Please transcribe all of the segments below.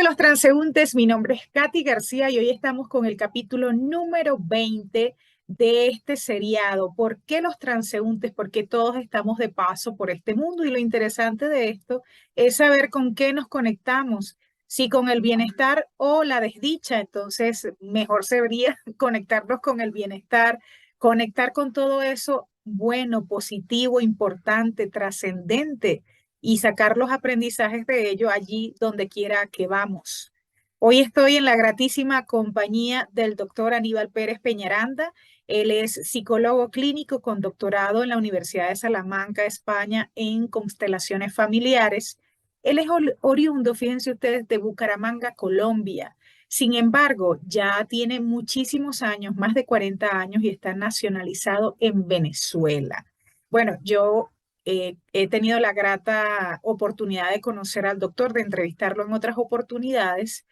los transeúntes, mi nombre es Katy García y hoy estamos con el capítulo número 20 de este seriado. ¿Por qué los transeúntes? Porque todos estamos de paso por este mundo y lo interesante de esto es saber con qué nos conectamos, si con el bienestar o la desdicha. Entonces, mejor sería conectarnos con el bienestar, conectar con todo eso bueno, positivo, importante, trascendente y sacar los aprendizajes de ello allí donde quiera que vamos. Hoy estoy en la gratísima compañía del doctor Aníbal Pérez Peñaranda. Él es psicólogo clínico con doctorado en la Universidad de Salamanca, España, en constelaciones familiares. Él es oriundo, fíjense ustedes, de Bucaramanga, Colombia. Sin embargo, ya tiene muchísimos años, más de 40 años, y está nacionalizado en Venezuela. Bueno, yo he tenido la grata oportunidad de conocer al doctor, de entrevistarlo en otras oportunidades.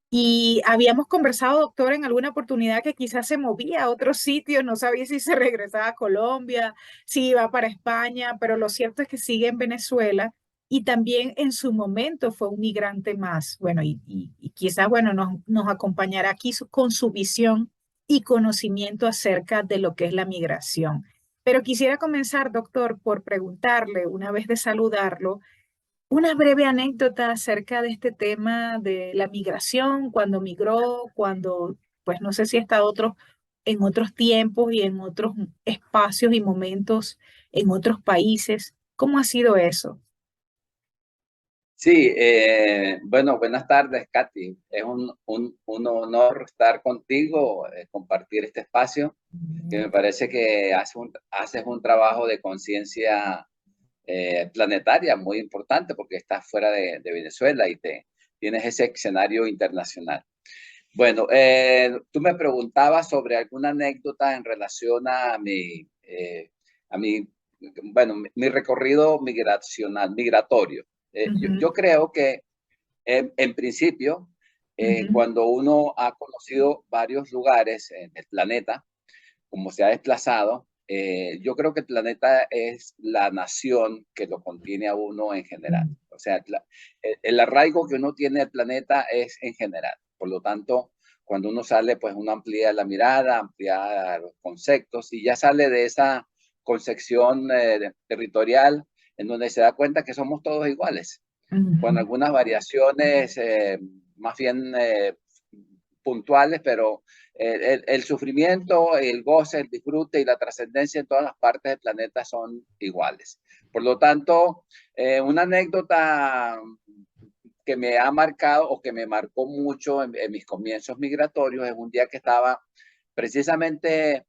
Y habíamos conversado, doctor, en alguna oportunidad que quizás se movía a otros sitios, no sabía si se regresaba a Colombia, si iba para España, pero lo cierto es que sigue en Venezuela y también en su momento fue un migrante más. Bueno, y quizás, bueno, nos acompañará aquí con su visión y conocimiento acerca de lo que es la migración. Pero quisiera comenzar, doctor, por preguntarle, una vez de saludarlo, una breve anécdota acerca de este tema de la migración, cuando migró, cuando, pues no sé si está en otros tiempos y en otros espacios y momentos en otros países. ¿Cómo ha sido eso? Sí, bueno, buenas tardes, Katy. Es un honor estar contigo, compartir este espacio, que me parece que haces un trabajo de conciencia planetaria muy importante porque estás fuera de Venezuela y tienes ese escenario internacional. Bueno, tú me preguntabas sobre alguna anécdota en relación a mi, bueno, mi recorrido migratorio. Ujú, Yo creo que en principio, ujú, cuando uno ha conocido varios lugares en el planeta, como se ha desplazado, yo creo que el planeta es la nación que lo contiene a uno en general. ujú, O sea, el arraigo que uno tiene al planeta es en general. Por lo tanto, cuando uno sale, pues uno amplía la mirada, amplía los conceptos y ya sale de esa concepción territorial en donde se da cuenta que somos todos iguales, con ujú, algunas variaciones más bien puntuales, pero el sufrimiento, el goce, el disfrute y la trascendencia en todas las partes del planeta son iguales. Por lo tanto, una anécdota que me ha marcado o que me marcó mucho en mis comienzos migratorios es un día que estaba precisamente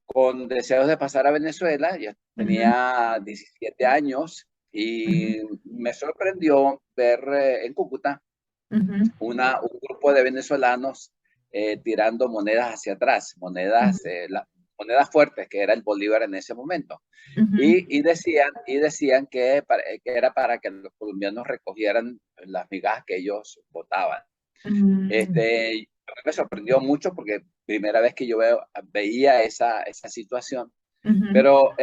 con deseos de pasar a Venezuela. Yo ujú, tenía 17 años y me sorprendió ver en Cúcuta ujú, un grupo de venezolanos tirando monedas hacia atrás, ujú, monedas fuertes, que era el bolívar en ese momento. ujú, Y decían que era para que los colombianos recogieran las migajas que ellos botaban. ujú, Me sorprendió mucho porque primera vez que veía esa situación, ujú, pero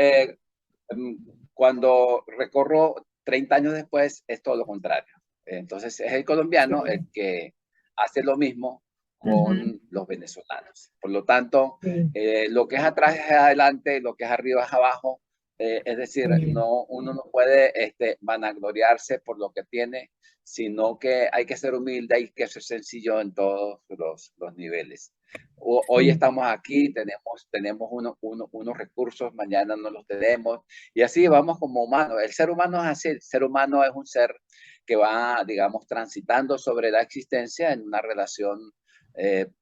mm, cuando recorro 30 años después es todo lo contrario. Entonces es el colombiano el sí, que hace lo mismo ujú, con los venezolanos. Por lo tanto, sí, lo que es atrás es adelante, lo que es arriba es abajo. Es decir, sí, uno no puede vanagloriarse por lo que tiene, sino que hay que ser humilde, hay que ser sencillo en todos los niveles. Hoy sí. estamos aquí, tenemos unos recursos, mañana no los tenemos, y así vamos como humanos. El ser humano es así, el ser humano es un ser que va, digamos, transitando sobre la existencia en una relación,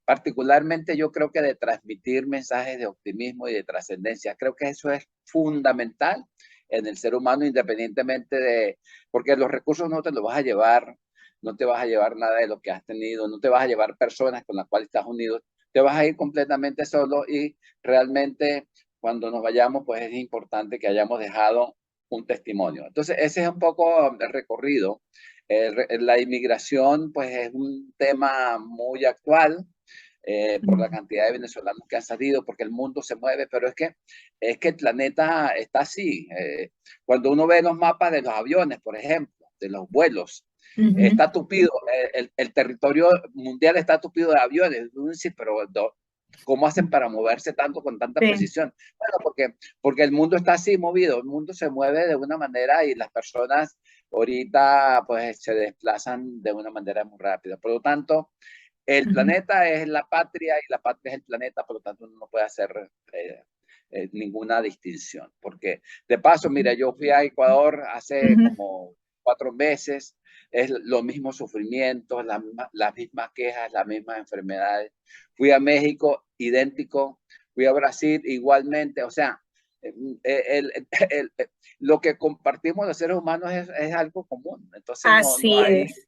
particularmente yo creo que de transmitir mensajes de optimismo y de trascendencia. Creo que eso es fundamental en el ser humano, independientemente porque los recursos no te los vas a llevar, no te vas a llevar nada de lo que has tenido, no te vas a llevar personas con las cuales estás unido, te vas a ir completamente solo y realmente cuando nos vayamos, pues es importante que hayamos dejado un testimonio. Entonces, ese es un poco el recorrido. La inmigración, pues es un tema muy actual por la cantidad de venezolanos que han salido, porque el mundo se mueve, pero es que el planeta está así. Cuando uno ve los mapas de los aviones, por ejemplo, de los vuelos, Ujú. Está tupido, el territorio mundial está tupido de aviones. Sí, pero ¿cómo hacen para moverse tanto con tanta Sí. precisión? Bueno, porque el mundo está así movido, el mundo se mueve de una manera y las personas ahorita pues se desplazan de una manera muy rápida. Por lo tanto, el Ujú. planeta es la patria y la patria es el planeta, por lo tanto uno no puede hacer ninguna distinción. Porque de paso, mira, yo fui a Ecuador hace Ujú. como 4 meses, es lo mismo sufrimiento, las mismas quejas, las mismas enfermedades. Fui a México, idéntico, fui a Brasil igualmente, o sea, el, el, el, lo que compartimos los seres humanos es algo común, entonces Así es,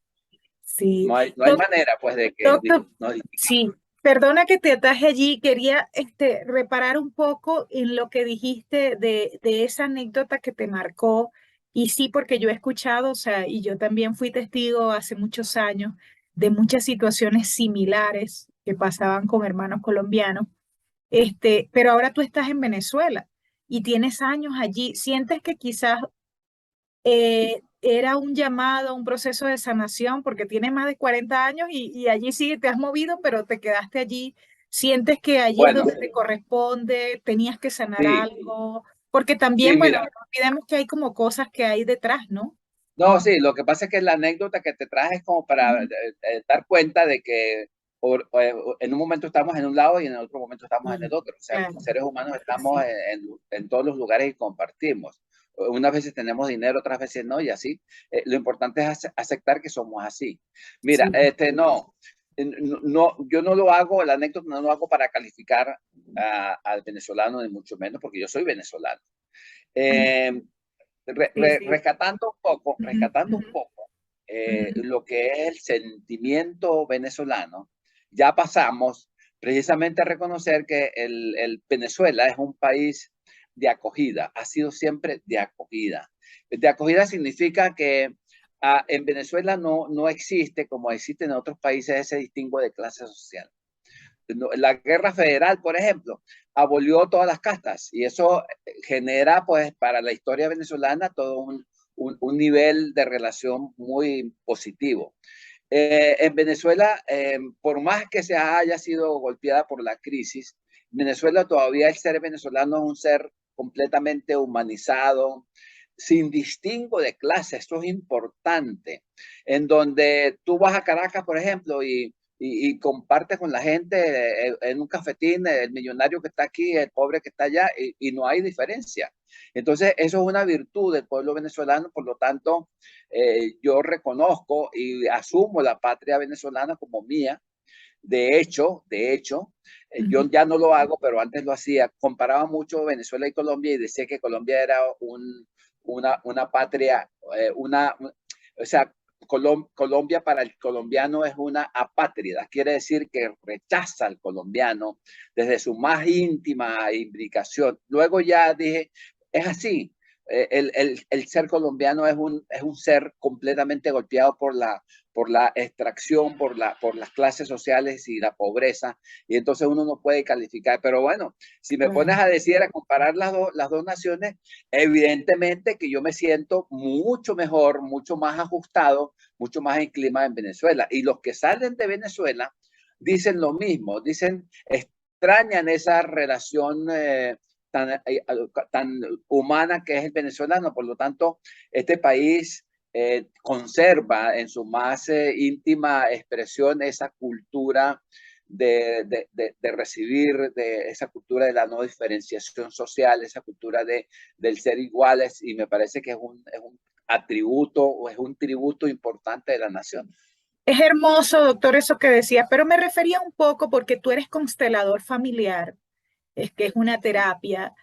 sí. no hay manera pues de que Doctor, nos sí, perdona que te ataje allí. Quería reparar un poco en lo que dijiste de esa anécdota que te marcó. Y sí, porque yo he escuchado, o sea, y yo también fui testigo hace muchos años de muchas situaciones similares que pasaban con hermanos colombianos. Pero ahora tú estás en Venezuela y tienes años allí. ¿Sientes que quizás era un llamado, un proceso de sanación, porque tienes más de 40 años y allí sí te has movido, pero te quedaste allí? ¿Sientes que allí es bueno, donde te corresponde? ¿Tenías que sanar sí, algo? Porque también, sí, bueno, mira, no olvidemos que hay como cosas que hay detrás, ¿no? no, sí, lo que pasa es que la anécdota que te traje es como para Ujú. dar cuenta de que en un momento estamos en un lado y en otro momento estamos en el Sí, otro. O sea, claro, como seres humanos estamos sí. en todos los lugares y compartimos. Unas veces tenemos dinero, otras veces no, y así. Lo importante es aceptar que somos así. Mira, Sí. no, no, yo no lo hago, la anécdota no lo hago para calificar al venezolano, ni mucho menos, porque yo soy venezolano. Ujú. Eh, Sí, sí. Ujú, rescatando un ujú, poco ujú. lo que es el sentimiento venezolano, ya pasamos precisamente a reconocer que el Venezuela es un país de acogida, ha sido siempre de acogida. De acogida significa que en Venezuela no existe, como existe en otros países, ese distingo de clase social. La guerra federal, por ejemplo, abolió todas las castas y eso genera, pues, para la historia venezolana todo un nivel de relación muy positivo. En Venezuela, por más que se haya sido golpeada por la crisis, Venezuela todavía el ser venezolano es un ser completamente humanizado, sin distingo de clase, esto es importante, en donde tú vas a Caracas, por ejemplo, y compartes con la gente en un cafetín, el millonario que está aquí, el pobre que está allá, y no hay diferencia. Entonces, eso es una virtud del pueblo venezolano, por lo tanto, yo reconozco y asumo la patria venezolana como mía. De hecho, Ujú. yo ya no lo hago, pero antes lo hacía. Comparaba mucho Venezuela y Colombia y decía que Colombia era una patria, o sea, Colombia para el colombiano es una apátrida, quiere decir que rechaza al colombiano desde su más íntima implicación. Luego ya dije, es así, el ser colombiano es un ser completamente golpeado por la extracción, por las clases sociales y la pobreza, y entonces uno no puede calificar. Pero bueno, si me pones Claro. a decir, a comparar las dos naciones, evidentemente que yo me siento mucho mejor, mucho más ajustado, mucho más en clima en Venezuela. Y los que salen de Venezuela dicen lo mismo, dicen, extrañan esa relación tan humana que es el venezolano. Por lo tanto, este país conserva en su más íntima expresión esa cultura de recibir, de esa cultura de la no diferenciación social, esa cultura del ser iguales, y me parece que es un atributo o es un tributo importante de la nación. Es hermoso, doctor, eso que decías, pero me refería un poco porque tú eres constelador familiar, es que es una terapia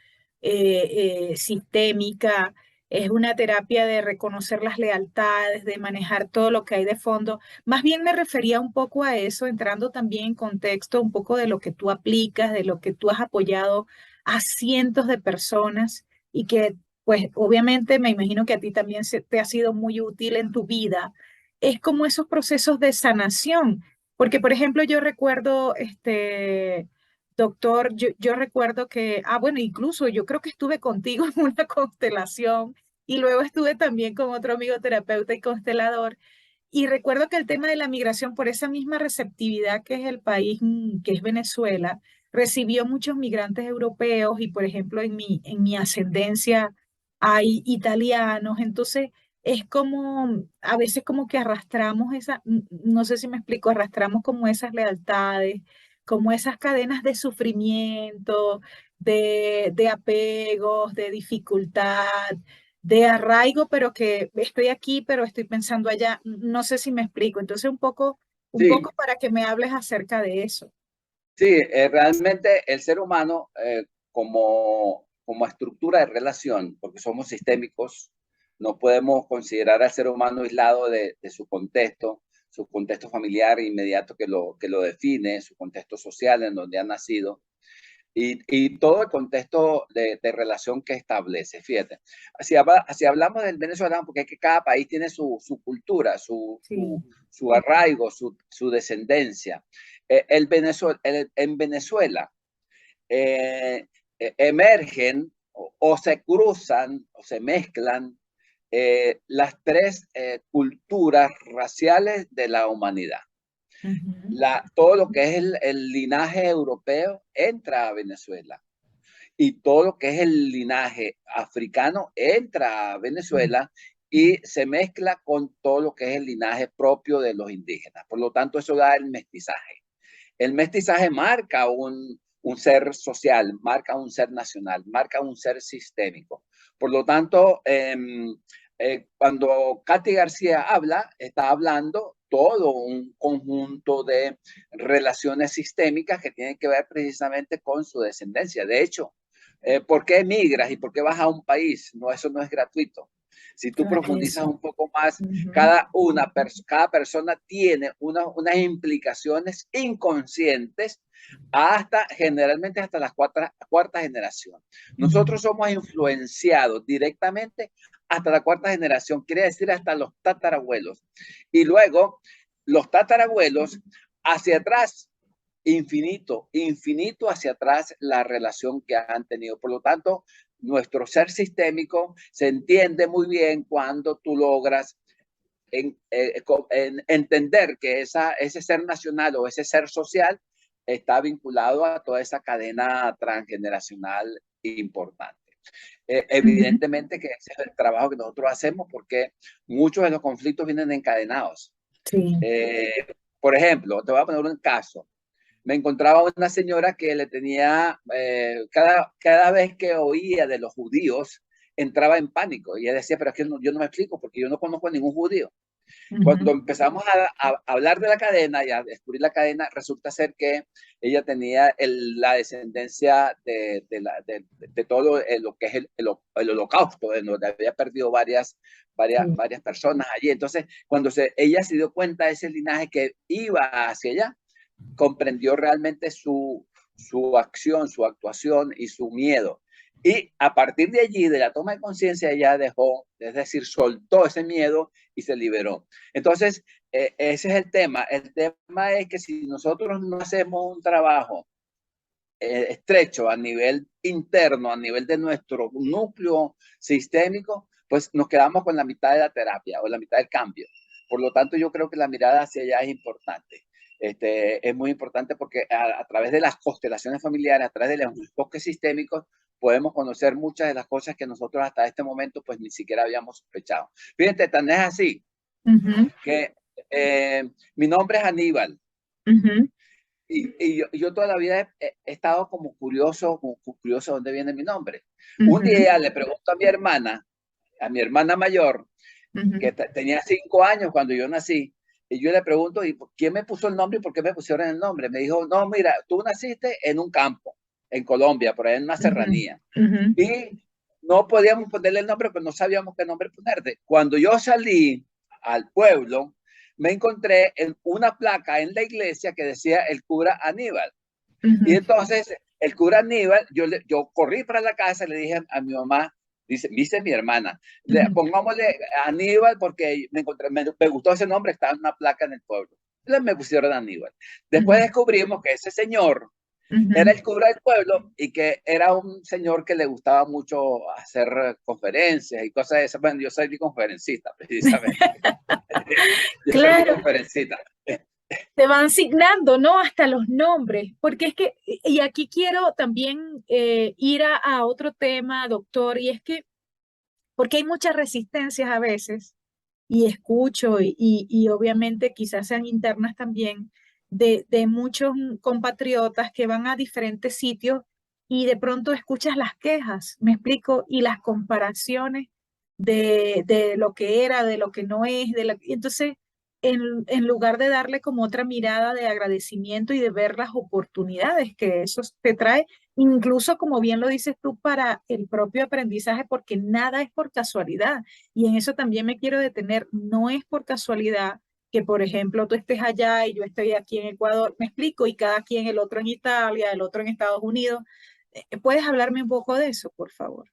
sistémica, es una terapia de reconocer las lealtades, de manejar todo lo que hay de fondo. Más bien me refería un poco a eso, entrando también en contexto un poco de lo que tú aplicas, de lo que tú has apoyado a cientos de personas y que, pues, obviamente me imagino que a ti también te ha sido muy útil en tu vida. Es como esos procesos de sanación, porque, por ejemplo, yo recuerdo, doctor, yo recuerdo que, bueno, incluso yo creo que estuve contigo en una constelación y luego estuve también con otro amigo terapeuta y constelador. Y recuerdo que el tema de la migración, por esa misma receptividad que es el país, que es Venezuela, recibió muchos migrantes europeos y, por ejemplo, en mi ascendencia hay italianos, entonces es como, a veces como que arrastramos esa, no sé si me explico, arrastramos como esas lealtades, como esas cadenas de sufrimiento, de apegos, de dificultad, de arraigo, pero que estoy aquí, pero estoy pensando allá. No sé si me explico. Entonces, un Sí, poco para que me hables acerca de eso. sí, realmente el ser humano como estructura de relación, porque somos sistémicos, no podemos considerar al ser humano aislado de su contexto familiar inmediato que lo define, su contexto social en donde ha nacido. Y todo el contexto de relación que establece. Fíjate, si hablamos del venezolano, porque es que cada país tiene su cultura, Sí. su arraigo, su descendencia. En Venezuela eh, emergen o se cruzan o se mezclan las tres culturas raciales de la humanidad. Ujú, Todo lo que es el linaje europeo entra a Venezuela y todo lo que es el linaje africano entra a sí. Venezuela y se mezcla con todo lo que es el linaje propio de los indígenas. Por lo tanto, eso da el mestizaje. El mestizaje marca un ser social, marca un ser nacional, marca un ser sistémico. Por lo tanto, cuando Katy García habla, está hablando todo un conjunto de relaciones sistémicas que tienen que ver precisamente con su descendencia. De hecho, ¿por qué emigras y por qué vas a un país? No, eso no es gratuito. Si tú profundizas Eso. un poco más, Ujú, cada persona tiene unas implicaciones inconscientes generalmente hasta la cuarta generación. ujú. Nosotros somos influenciados directamente hasta la cuarta generación, quiere decir hasta los tatarabuelos. Y luego los tatarabuelos hacia atrás, infinito, infinito hacia atrás la relación que han tenido. Por lo tanto, nuestro ser sistémico se entiende muy bien cuando tú logras en entender que ese ser nacional o ese ser social está vinculado a toda esa cadena transgeneracional importante. Ujú. Evidentemente que ese es el trabajo que nosotros hacemos porque muchos de los conflictos vienen encadenados. Sí. Eh, por ejemplo, te voy a poner un caso. Me encontraba una señora que le tenía, cada vez que oía de los judíos, entraba en pánico. Y ella decía, pero es que yo no me explico porque yo no conozco a ningún judío. Cuando Ujú. empezamos a hablar de la cadena y a descubrir la cadena, resulta ser que ella tenía la descendencia de todo lo que es el holocausto, en donde había perdido Sí. varias personas allí. Entonces, ella se dio cuenta de ese linaje que iba hacia allá, comprendió realmente su acción, su actuación y su miedo. Y a partir de allí, de la toma de conciencia, ella dejó, es decir, soltó ese miedo y se liberó. Entonces, ese es el tema. El tema es que si nosotros no hacemos un trabajo estrecho a nivel interno, a nivel de nuestro núcleo sistémico, pues nos quedamos con la mitad de la terapia o la mitad del cambio. Por lo tanto, yo creo que la mirada hacia allá es importante. Es muy importante porque a través de las constelaciones familiares, a través de los enfoques sistémicos, podemos conocer muchas de las cosas que nosotros hasta este momento pues ni siquiera habíamos sospechado. Fíjate, tan es así Ujú, que mi nombre es Aníbal ujú, y yo toda la vida he estado como curioso de dónde viene mi nombre. Un ujú, día le pregunto a mi hermana mayor, ujú, que tenía 5 años cuando yo nací, y yo le pregunto, ¿y quién me puso el nombre y por qué me pusieron el nombre? Me dijo, no, mira, tú naciste en un campo, en Colombia, por ahí en una ujú, serranía, ujú, y no podíamos ponerle el nombre, pero no sabíamos qué nombre ponerte. Cuando yo salí al pueblo, me encontré en una placa en la iglesia que decía el cura Aníbal. Y ujú, entonces el cura Aníbal, yo corrí para la casa y le dije a mi mamá, dice mi hermana, ujú, pongámosle Aníbal porque me gustó ese nombre, estaba en una placa en el pueblo. Entonces me pusieron Aníbal. Después ujú, descubrimos que ese señor Era ujú. el cura del pueblo y que era un señor que le gustaba mucho hacer conferencias y cosas de esas. Bueno, yo soy conferencista, precisamente. Yo soy Claro, conferencista. te van asignando, ¿no? Hasta los nombres, porque es que, y aquí quiero también ir a otro tema, doctor, y es que, porque hay muchas resistencias a veces, y escucho, y obviamente quizás sean internas también, de muchos compatriotas que van a diferentes sitios y de pronto escuchas las quejas, me explico, y las comparaciones de lo que era, de lo que no es, y entonces en lugar de darle como otra mirada de agradecimiento y de ver las oportunidades que eso te trae, incluso como bien lo dices tú, para el propio aprendizaje, porque nada es por casualidad. Y en eso también me quiero detener. No es por casualidad que, por ejemplo, tú estés allá y yo estoy aquí en Ecuador, me explico, y cada quien, el otro en Italia, el otro en Estados Unidos. ¿Puedes hablarme un poco de eso, por favor?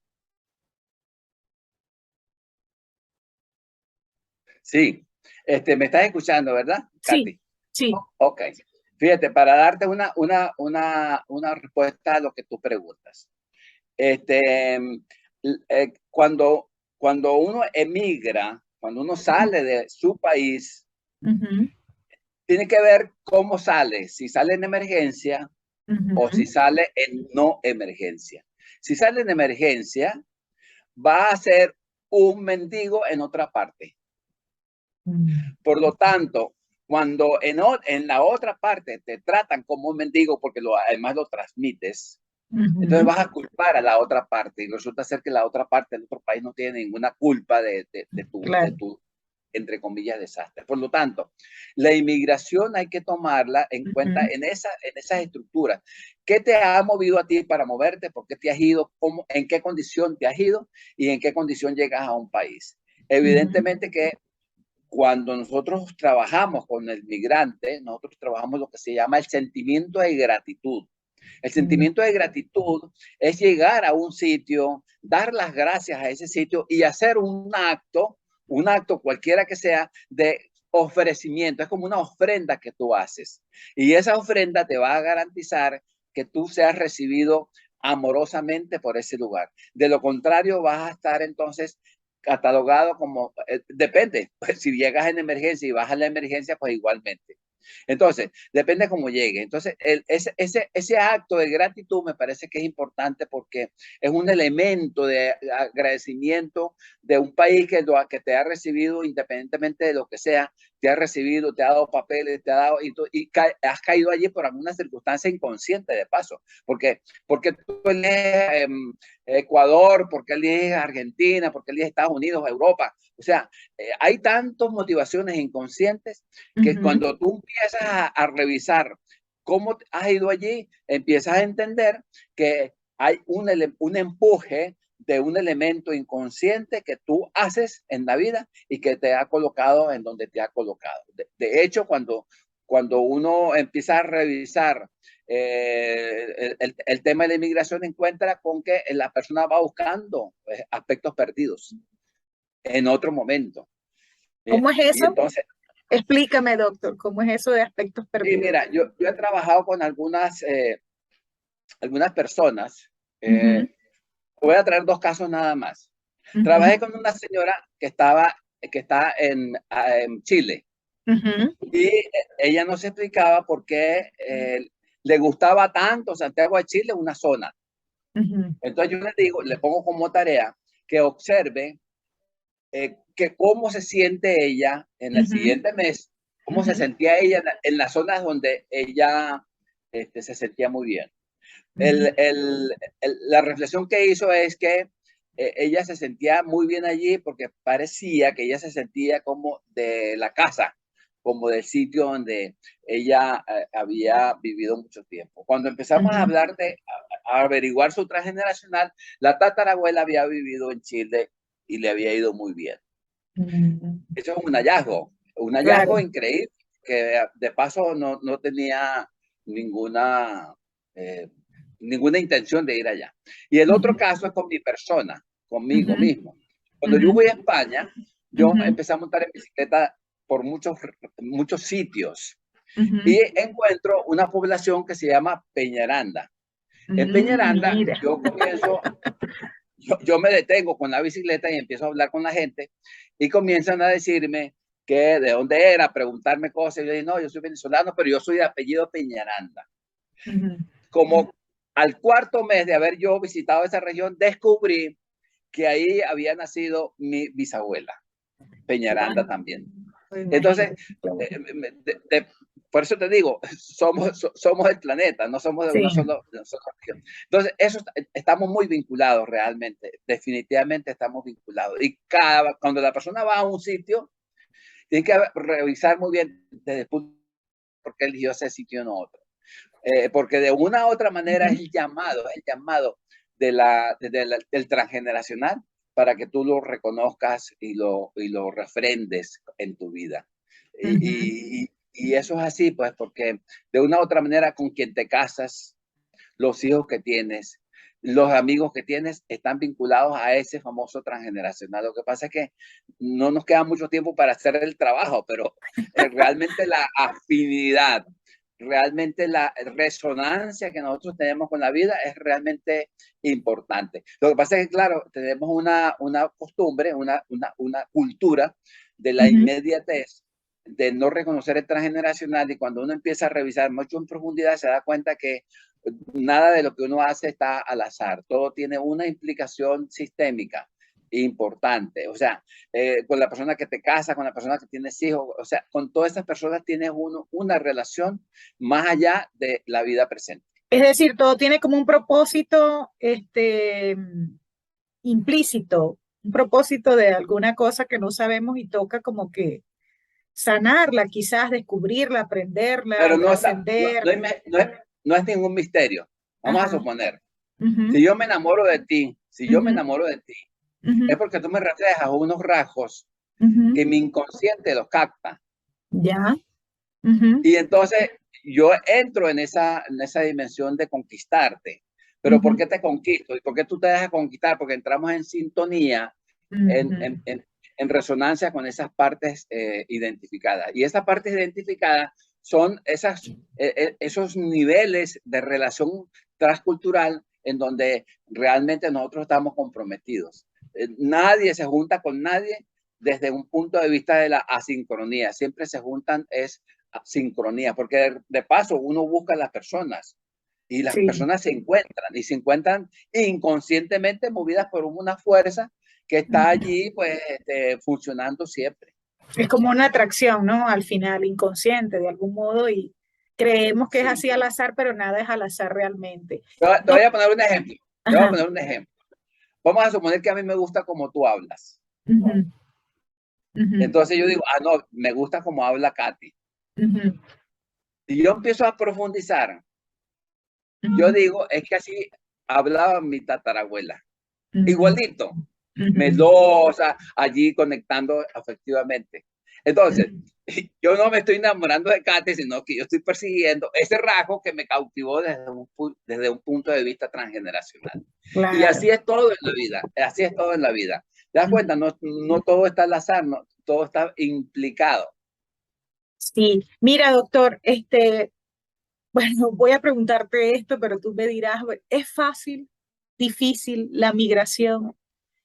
Sí, me estás escuchando, ¿verdad, Sí, Katy? sí. Ok. Fíjate, para darte una respuesta a lo que tú preguntas. Este, cuando uno emigra, cuando uno sale de su país, Ujú, tiene que ver cómo sale, si sale en emergencia o si ujú, sale en no emergencia. Si sale en emergencia, va a ser un mendigo en otra parte. Por lo tanto, cuando en la otra parte te tratan como un mendigo porque además lo transmites, entonces ujú, vas a culpar a la otra parte y resulta ser que la otra parte del otro país no tiene ninguna culpa claro. entre comillas, desastre. Por lo tanto, la inmigración hay que tomarla en cuenta Ujú, en esas estructuras. ¿Qué te ha movido a ti para moverte? ¿Por qué te has ido? ¿En qué condición te has ido? ¿Y en qué condición llegas a un país? ujú, Evidentemente que cuando nosotros trabajamos con el migrante, nosotros trabajamos lo que se llama el sentimiento de gratitud. El ujú, sentimiento de gratitud es llegar a un sitio, dar las gracias a ese sitio y hacer un acto cualquiera que sea de ofrecimiento. Es como una ofrenda que tú haces. Y esa ofrenda te va a garantizar que tú seas recibido amorosamente por ese lugar. De lo contrario, vas a estar entonces catalogado como, depende, pues, si llegas en emergencia y vas a la emergencia, pues igualmente. Entonces, depende cómo llegue. Entonces, ese acto de gratitud me parece que es importante porque es un elemento de agradecimiento de un país que te ha recibido, independientemente de lo que sea, te ha recibido, te ha dado papeles, te ha dado, has caído allí por alguna circunstancia inconsciente de paso. Porque tú eliges Ecuador, porque eliges Argentina, porque eliges Estados Unidos, Europa. O sea, hay tantas motivaciones inconscientes que ujú, cuando tú empiezas a revisar cómo has ido allí, empiezas a entender que hay un empuje de un elemento inconsciente que tú haces en la vida y que te ha colocado en donde te ha colocado. De hecho, cuando uno empieza a revisar el tema de la inmigración, encuentra con que la persona va buscando aspectos perdidos en otro momento. ¿Cómo es Y eso? entonces, Explícame, doctor, ¿cómo es eso de aspectos sí, perdidos? mira, yo he trabajado con algunas personas. Ujú, Voy a traer dos casos nada más. ujú, Trabajé con una señora que está en Chile ujú, y ella nos explicaba por qué le gustaba tanto Santiago de Chile, una zona. ujú, Entonces yo le digo, le pongo como tarea que observe que cómo se siente ella en el ujú, siguiente mes, cómo se ujú, sentía ella en las zonas donde ella se sentía muy bien. ujú, La reflexión que hizo es que ella se sentía muy bien allí porque parecía que ella se sentía como de la casa, como del sitio donde ella había vivido mucho tiempo. Cuando empezamos a ujú, hablar a averiguar su transgeneracional, la tatarabuela había vivido en Chile y le había ido muy bien. ujú. Eso es un Claro. hallazgo increíble que de paso no tenía ninguna, eh, ninguna intención de ir allá. Y el otro Ujú, caso es con mi persona, conmigo ujú, mismo. Cuando yo ujú, voy a España, yo ujú, empecé a montar en bicicleta por muchos sitios. y encuentro una población que se llama Peñaranda. En Peñaranda Mira. yo comienzo, yo me detengo con la bicicleta y empiezo a hablar con la gente y comienzan a decirme que de dónde era, preguntarme cosas. Yo digo, no, yo soy venezolano, pero yo soy de apellido Peñaranda. Como al cuarto mes de haber yo visitado esa región, descubrí que ahí había nacido mi bisabuela, Peñaranda también. Entonces, por eso te digo, somos el planeta, no somos de una sola región. Entonces, estamos muy vinculados realmente, definitivamente estamos vinculados. Y cuando la persona va a un sitio, tiene que revisar muy bien desde el punto de por qué eligió ese sitio y no otro. Porque de una u otra manera es el llamado del transgeneracional para que tú lo reconozcas y lo refrendes en tu vida. Y eso es así, pues, porque de una u otra manera con quien te casas, los hijos que tienes, los amigos que tienes están vinculados a ese famoso transgeneracional. Lo que pasa es que no nos queda mucho tiempo para hacer el trabajo, pero realmente la afinidad, realmente la resonancia que nosotros tenemos con la vida es realmente importante. Lo que pasa es que, claro, tenemos una costumbre, una cultura de la inmediatez, de no reconocer el transgeneracional, y cuando uno empieza a revisar mucho en profundidad se da cuenta que nada de lo que uno hace está al azar, todo tiene una implicación sistémica importante. O sea, con la persona que te casa, con la persona que tienes hijos, o sea, con todas estas personas tienes una relación más allá de la vida presente. Es decir, todo tiene como un propósito implícito, un propósito de alguna cosa que no sabemos y toca como que sanarla, quizás descubrirla, aprenderla, Pero trascender. no es ningún misterio. Vamos a Ajá. suponer, si yo me enamoro de ti, es porque tú me reflejas unos rasgos que mi inconsciente los capta. Ya. Y entonces yo entro en esa dimensión de conquistarte. Pero ¿por qué te conquisto? ¿Y por qué tú te dejas conquistar? Porque entramos en sintonía, en resonancia con esas partes identificadas. Y esas partes identificadas son esos niveles de relación transcultural en donde realmente nosotros estamos comprometidos. Nadie se junta con nadie desde un punto de vista de la asincronía. Siempre se juntan es sincronía, porque de paso uno busca a las personas y las personas se encuentran inconscientemente movidas por una fuerza que está allí pues funcionando siempre. Es como una atracción, ¿no? Al final, inconsciente de algún modo y creemos que es así al azar, pero nada es al azar realmente. Te voy a poner un ejemplo. Te voy a Ajá. poner un ejemplo. Vamos a suponer que a mí me gusta como tú hablas. Entonces yo digo, no, me gusta como habla Katy. Y yo empiezo a profundizar. Yo digo, es que así hablaba mi tatarabuela. Igualito. Melosa, allí conectando afectivamente. Entonces, yo no me estoy enamorando de Katy, sino que yo estoy persiguiendo ese rasgo que me cautivó desde un punto de vista transgeneracional. Claro. Y así es todo en la vida, así es todo en la vida. ¿Te das cuenta? No todo está al azar, no, todo está implicado. Sí, mira, doctor, bueno, voy a preguntarte esto, pero tú me dirás, ¿es fácil, difícil la migración?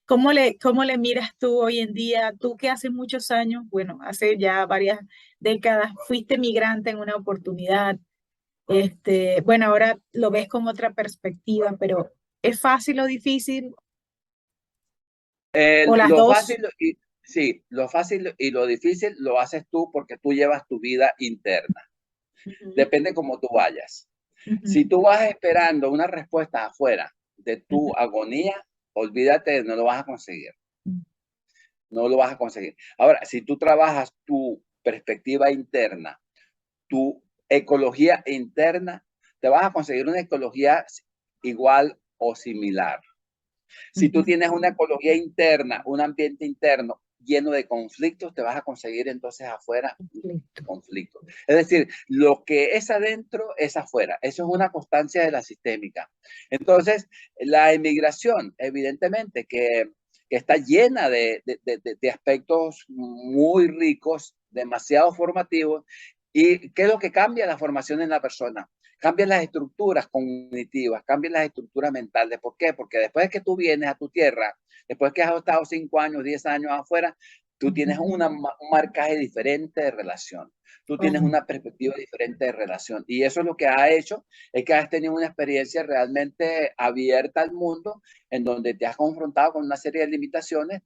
Cómo le miras tú hoy en día? Tú que hace muchos años, bueno, hace ya varias décadas, fuiste migrante en una oportunidad. Bueno, ahora lo ves con otra perspectiva, pero ¿es fácil o difícil? ¿O las Lo dos? fácil sí, lo fácil y lo difícil lo haces tú porque tú llevas tu vida interna. Depende cómo tú vayas. Si tú vas esperando una respuesta afuera de tu agonía, olvídate, no lo vas a conseguir. No lo vas a conseguir. Ahora, si tú trabajas tu perspectiva interna, tu ecología interna, te vas a conseguir una ecología igual o similar. Si tú tienes una ecología interna, un ambiente interno lleno de conflictos, te vas a conseguir entonces afuera conflictos. Es decir, lo que es adentro es afuera. Eso es una constancia de la sistémica. Entonces, la emigración, evidentemente, que está llena de aspectos muy ricos, demasiado formativos, ¿Y qué es lo que cambia la formación en la persona? Cambian las estructuras cognitivas, cambian las estructuras mentales. ¿Por qué? Porque después de que tú vienes a tu tierra, después que has estado 5 años, 10 años afuera, tú tienes Ujú. un marcaje diferente de relación. Tú tienes Oh, una perspectiva diferente de relación. Y eso es lo que ha hecho, es que has tenido una experiencia realmente abierta al mundo, en donde te has confrontado con una serie de limitaciones,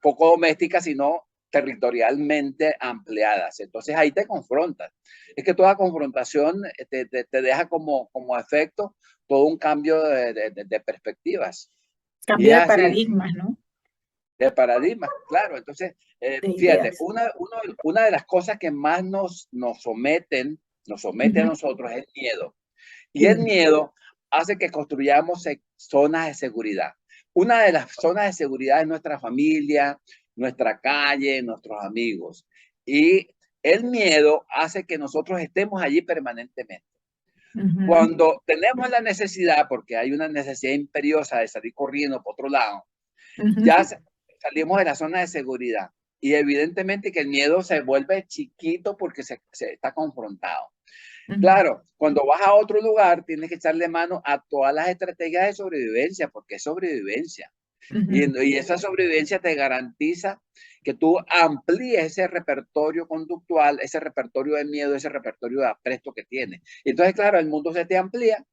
poco domésticas, sino territorialmente ampliadas. Entonces ahí te confrontas. Es que toda confrontación te deja como efecto todo un cambio de perspectivas. Y cambio es de así, paradigmas, ¿no? de paradigmas, claro. Entonces, De fíjate, ideas. una de las cosas que más nos somete a Ujú. nosotros es el miedo. Y el Sí. miedo hace que construyamos zonas de seguridad. Una de las zonas de seguridad es nuestra familia, nuestra calle, nuestros amigos. Y el miedo hace que nosotros estemos allí permanentemente. Ujú. Cuando tenemos la necesidad, porque hay una necesidad imperiosa de salir corriendo por otro lado, ya Ujú. salimos de la zona de seguridad. Y evidentemente que el miedo se vuelve chiquito porque se está confrontado. Ujú. Claro, cuando vas a otro lugar, tienes que echarle mano a todas las estrategias de sobrevivencia, porque es sobrevivencia. Ujú. Y esa sobrevivencia te garantiza que tú amplíes ese repertorio conductual, ese repertorio de miedo, ese repertorio de apresto que tienes. Entonces, claro, el mundo se te amplía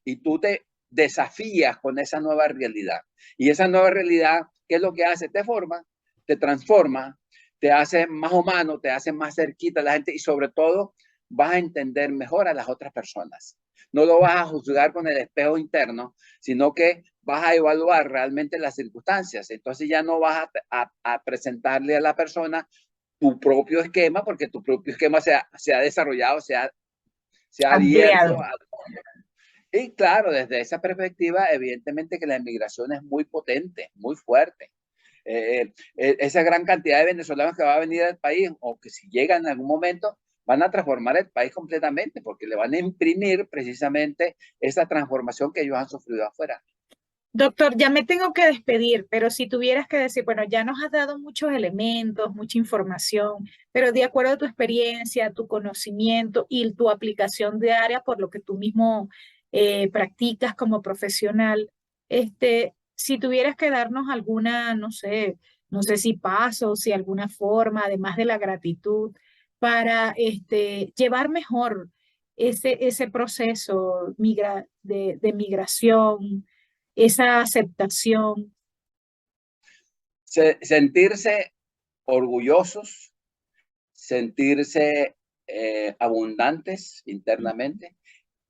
y tú te desafías con esa nueva realidad. Y esa nueva realidad, ¿qué es lo que hace? Te forma, te transforma, te hace más humano, te hace más cerquita a la gente y sobre todo vas a entender mejor a las otras personas. No lo vas a juzgar con el espejo interno, sino que vas a evaluar realmente las circunstancias. Entonces ya no vas a presentarle a la persona tu propio esquema, porque tu propio esquema se ha desarrollado, se ha abierto. Ampliado. Y claro, desde esa perspectiva, evidentemente que la inmigración es muy potente, muy fuerte. Esa gran cantidad de venezolanos que va a venir al país, o que si llegan en algún momento, van a transformar el país completamente, porque le van a imprimir precisamente esa transformación que ellos han sufrido afuera. Doctor, ya me tengo que despedir, pero si tuvieras que decir, bueno, ya nos has dado muchos elementos, mucha información, pero de acuerdo a tu experiencia, tu conocimiento y tu aplicación diaria, por lo que tú mismo practicas como profesional, si tuvieras que darnos alguna, no sé si paso, si alguna forma, además de la gratitud, para llevar mejor ese proceso de migración, esa aceptación. Sentirse orgullosos, sentirse abundantes internamente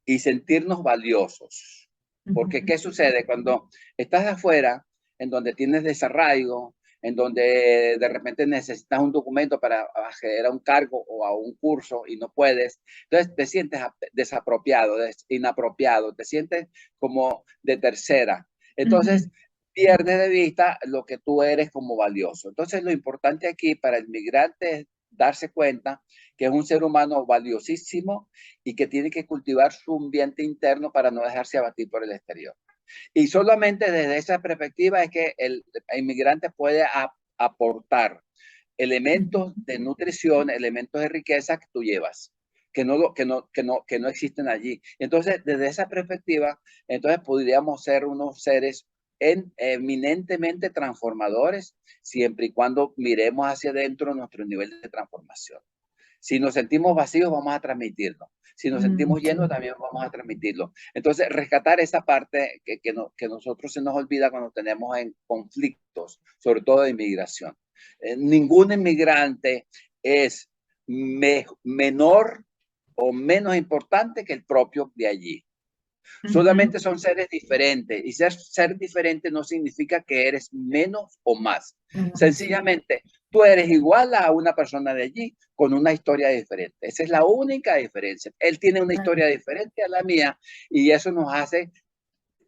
y sentirnos valiosos. Porque Ujú. ¿qué sucede? Cuando estás afuera, en donde tienes desarraigo, en donde de repente necesitas un documento para acceder a un cargo o a un curso y no puedes, entonces te sientes desapropiado, inapropiado, te sientes como de tercera. Ujú. Entonces, pierdes de vista lo que tú eres como valioso. Entonces, lo importante aquí para el migrante es darse cuenta que es un ser humano valiosísimo y que tiene que cultivar su ambiente interno para no dejarse abatir por el exterior. Y solamente desde esa perspectiva es que el inmigrante puede aportar elementos Ujú. de nutrición, elementos de riqueza que tú llevas, que no existen allí. Entonces, desde esa perspectiva, entonces podríamos ser unos seres eminentemente transformadores, siempre y cuando miremos hacia adentro nuestro nivel de transformación. Si nos sentimos vacíos, vamos a transmitirlo. Si nos sentimos llenos, Sí. también vamos a transmitirlo. Entonces, rescatar esa parte que nosotros se nos olvida cuando tenemos en conflictos, sobre todo de inmigración. Ningún inmigrante es menor o menos importante que el propio de allí. Ujú. Solamente son seres diferentes y ser diferente no significa que eres menos o más. Más. Sencillamente, tú eres igual a una persona de allí con una historia diferente. Esa es la única diferencia. Él tiene una Claro. historia diferente a la mía y eso nos hace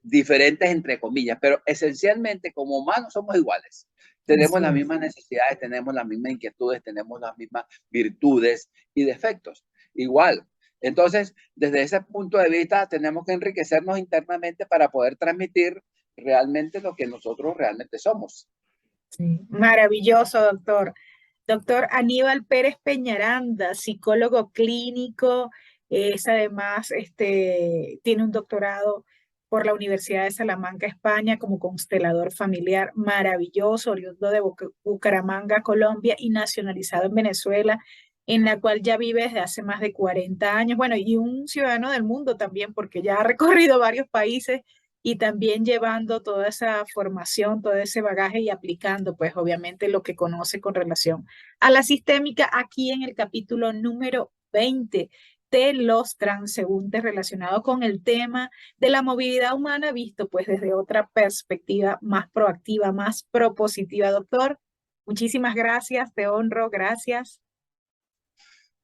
diferentes entre comillas, pero esencialmente como humanos somos iguales. Tenemos Así las es. mismas necesidades, tenemos las mismas inquietudes, tenemos las mismas virtudes y defectos. Igual. Entonces, desde ese punto de vista, tenemos que enriquecernos internamente para poder transmitir realmente lo que nosotros realmente somos. Sí. Maravilloso, doctor. Doctor Aníbal Pérez Peñaranda, psicólogo clínico, es además, tiene un doctorado por la Universidad de Salamanca, España, como constelador familiar maravilloso, oriundo de Bucaramanga, Colombia, y nacionalizado en Venezuela, en la cual ya vive desde hace más de 40 años. Bueno, y un ciudadano del mundo también, porque ya ha recorrido varios países y también llevando toda esa formación, todo ese bagaje y aplicando, pues obviamente lo que conoce con relación a la sistémica aquí en el capítulo número 20 de los transeúntes relacionado con el tema de la movilidad humana visto pues desde otra perspectiva más proactiva, más propositiva. Doctor, muchísimas gracias, te honro, gracias.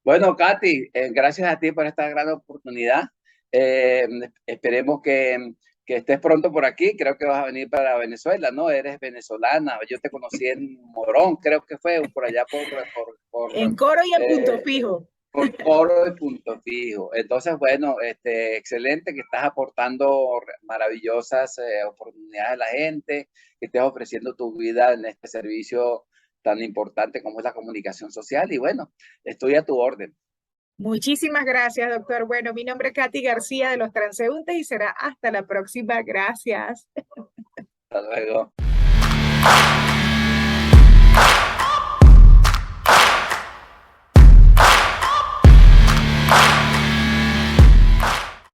Bueno, Katy, gracias a ti por esta gran oportunidad. Eh, esperemos que estés pronto por aquí. Creo que vas a venir para Venezuela, ¿no? Eres venezolana. Yo te conocí en Morón, creo que fue, por allá En Coro y en Punto eh, Fijo. por Coro de Punto Fijo. Entonces, bueno, excelente que estás aportando maravillosas oportunidades a la gente, que estés ofreciendo tu vida en este servicio tan importante como es la comunicación social. Y bueno, estoy a tu orden. Muchísimas gracias, doctor. Bueno, mi nombre es Katy García de Los Transeúntes y será hasta la próxima. Gracias. Hasta luego.